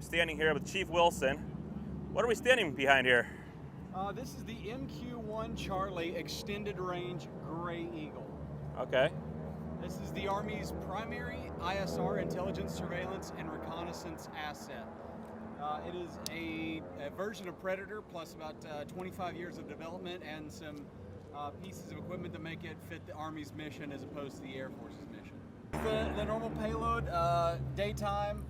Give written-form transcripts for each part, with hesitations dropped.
I'm standing here with Chief Wilson. What are we standing behind here? This is the MQ-1C Extended Range Gray Eagle. Okay. This is the Army's primary ISR intelligence, surveillance, and reconnaissance asset. It is a version of Predator plus about 25 years of development and some pieces of equipment that make it fit the Army's mission as opposed to the Air Force's mission. The normal payload, daytime,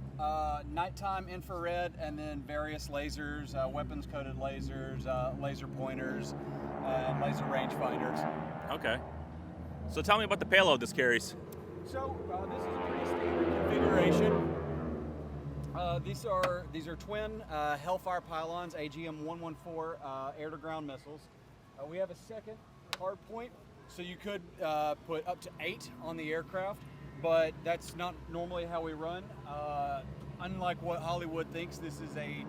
nighttime infrared, and then various lasers, weapons-coated lasers, laser pointers, and laser rangefinders. Okay. So tell me about the payload this carries. So this is a pretty standard configuration. These are twin Hellfire pylons, AGM-114 air-to-ground missiles. We have a second hard point, so you could put up to 8 on the aircraft, but that's not normally how we run. Unlike what Hollywood thinks, this is a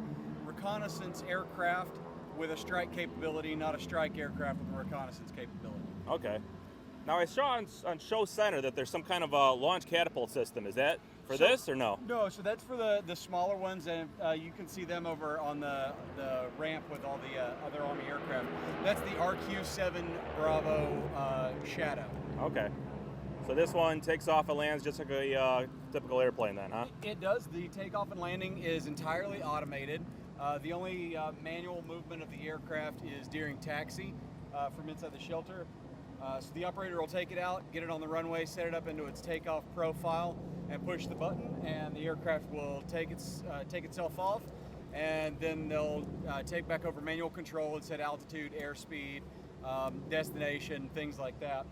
reconnaissance aircraft with a strike capability, not a strike aircraft with a reconnaissance capability. Okay. Now I saw on Show Center that there's some kind of a launch catapult system. Is that for this or no? No, so that's for the smaller ones, and you can see them over on the ramp with all the other Army aircraft. That's the RQ-7 Bravo Shadow. Okay. So this one takes off and lands just like a typical airplane then, huh? It does. The takeoff and landing is entirely automated. The only manual movement of the aircraft is during taxi from inside the shelter. So the operator will take it out, get it on the runway, set it up into its takeoff profile, and push the button, and the aircraft will take itself off, and then they'll take back over manual control and set altitude, airspeed, destination, things like that.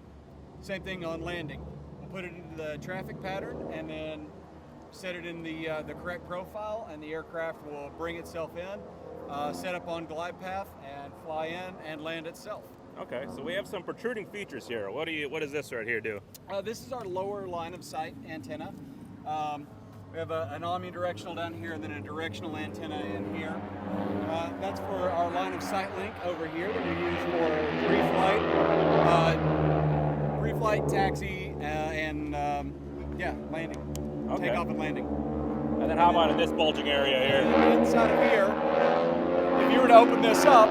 Same thing on landing. We'll put it into the traffic pattern, and then set it in the correct profile, and the aircraft will bring itself in, set up on glide path, and fly in and land itself. Okay, so we have some protruding features here. What does this right here do? This is our lower line of sight antenna. We have an omnidirectional down here and then a directional antenna in here. That's for our line of sight link over here that we use for pre-flight, taxi, and landing. Okay. Takeoff and landing. And then how about in this bulging area here? Inside of here, if you were to open this up,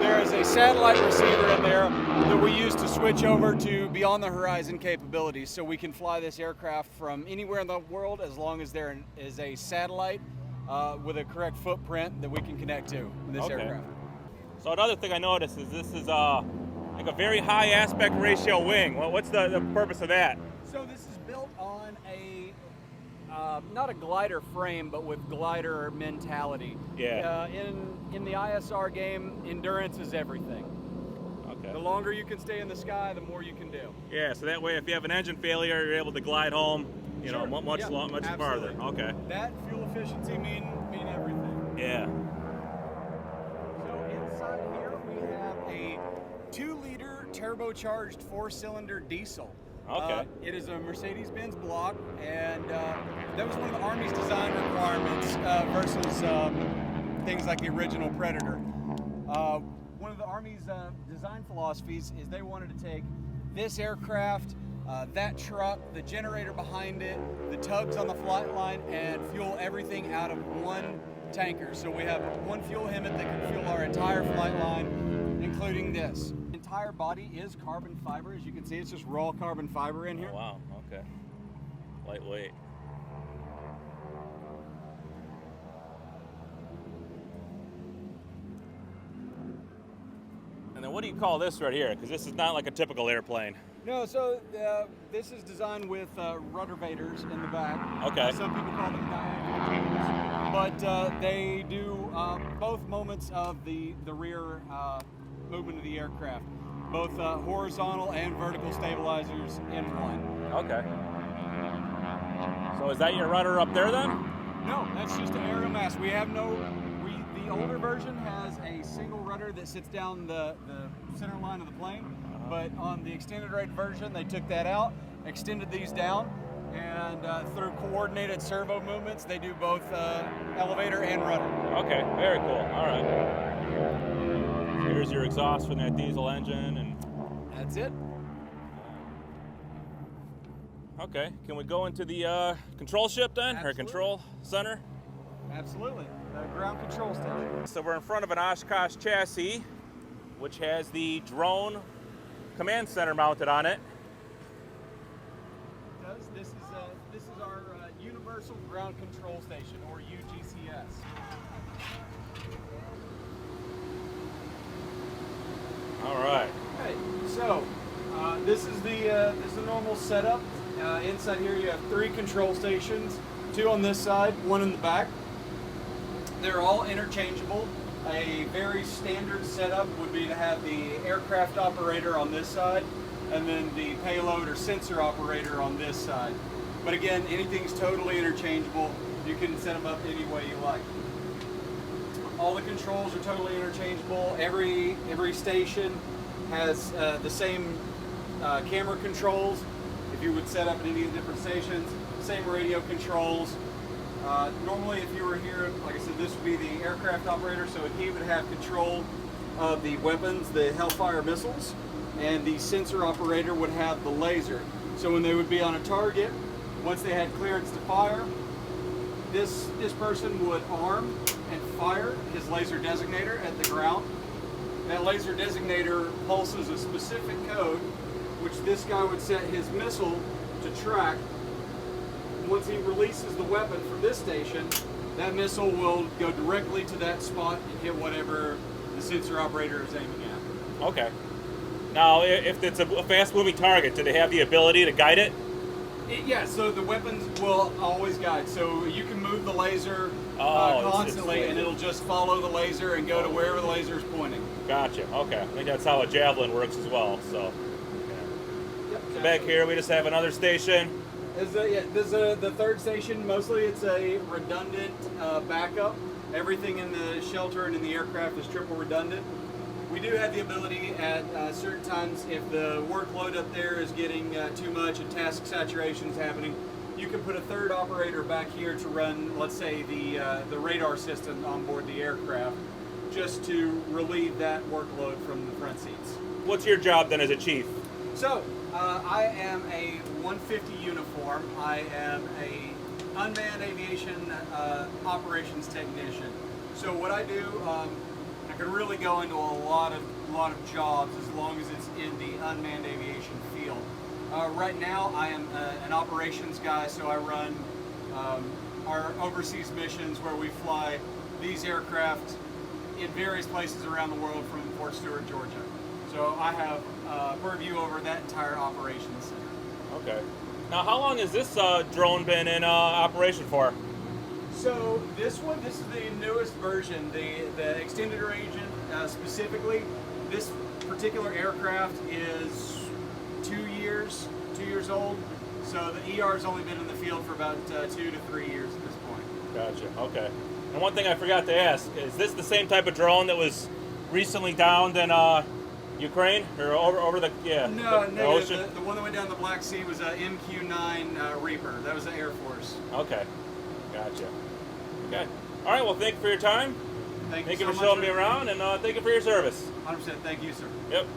there is a satellite receiver in there that we use to switch over to beyond the horizon capabilities, so we can fly this aircraft from anywhere in the world as long as there is a satellite with a correct footprint that we can connect to this aircraft. So another thing I noticed is this is like a very high aspect ratio wing. What's the purpose of that? So this is built on a not a glider frame, but with glider mentality. Yeah. In the ISR game, endurance is everything. Okay. The longer you can stay in the sky, the more you can do. Yeah, so that way if you have an engine failure, you're able to glide home, Sure. much farther. Okay. That fuel efficiency mean everything. Yeah. So inside here we have a 2-liter turbocharged 4-cylinder diesel. Okay. It is a Mercedes-Benz block, and that was one of the Army's design requirements versus things like the original Predator. One of the Army's design philosophies is they wanted to take this aircraft, that truck, the generator behind it, the tugs on the flight line, and fuel everything out of one tanker. So we have one fuel HEMTT that can fuel our entire flight line, including this. The entire body is carbon fiber. As you can see, it's just raw carbon fiber in here. Oh, wow, okay. Lightweight. And then what do you call this right here? Because this is not like a typical airplane. No, so this is designed with rudder vaders in the back. Okay. Some people call them diagonal tubes, but they do both moments of the rear movement of the aircraft, both horizontal and vertical stabilizers in one. Okay. So is that your rudder up there then? No, that's just an aerial mast. We have the older version has a single rudder that sits down the center line of the plane, but on the extended range version, they took that out, extended these down, and through coordinated servo movements, they do both elevator and rudder. Okay, very cool. All right. Here's your exhaust from that diesel engine, and that's it. Okay, can we go into the control ship then, Absolutely. or control center? Absolutely. Ground control station. So we're in front of an Oshkosh chassis, which has the drone command center mounted on it. This is our Universal Ground Control Station, or UGCS. All right. Okay, so this is the normal setup. Inside here you have 3 control stations, 2 on this side, 1 in the back. They're all interchangeable. A very standard setup would be to have the aircraft operator on this side and then the payload or sensor operator on this side. But again, anything's totally interchangeable. You can set them up any way you like. All the controls are totally interchangeable. Every station has the same camera controls. If you would set up at any of the different stations, same radio controls. Normally, if you were here, like I said, this would be the aircraft operator, so he would have control of the weapons, the Hellfire missiles, and the sensor operator would have the laser. So when they would be on a target, once they had clearance to fire, this person would arm and fire his laser designator at the ground. That laser designator pulses a specific code, which this guy would set his missile to track. Once he releases the weapon from this station, that missile will go directly to that spot and hit whatever the sensor operator is aiming at. Okay. Now, if it's a fast-moving target, do they have the ability to guide it? Yeah, so the weapons will always guide. So you can move the laser constantly, and it'll just follow the laser and go to wherever the laser is pointing. Gotcha. Okay. I think that's how a javelin works as well. So, Yep, so back here we just have another station. This is the third station. Mostly it's a redundant backup. Everything in the shelter and in the aircraft is triple redundant. We do have the ability at certain times, if the workload up there is getting too much and task saturation is happening, you can put a third operator back here to run, let's say, the radar system on board the aircraft, just to relieve that workload from the front seats. What's your job then as a chief? So, I am a 150 uniform. I am a unmanned aviation operations technician. So what I do, I could really go into a lot of jobs as long as it's in the unmanned aviation field. Right now, I am an operations guy, so I run our overseas missions where we fly these aircraft in various places around the world from Fort Stewart, Georgia. So I have purview over that entire operations center. Okay. Now, how long has this drone been in operation for? So this is the newest version, the extended range specifically. This particular aircraft is 2 years old. So the ER has only been in the field for about 2 to 3 years at this point. Gotcha. Okay. And one thing I forgot to ask, is this the same type of drone that was recently downed in Ukraine or over the No, ocean? the one that went down the Black Sea was a MQ-9 Reaper. That was the Air Force. Okay. Gotcha. Okay. All right. Well, thank you for your time. Thank you you for so showing much me around, and thank you for your service. 100%. Thank you, sir. Yep.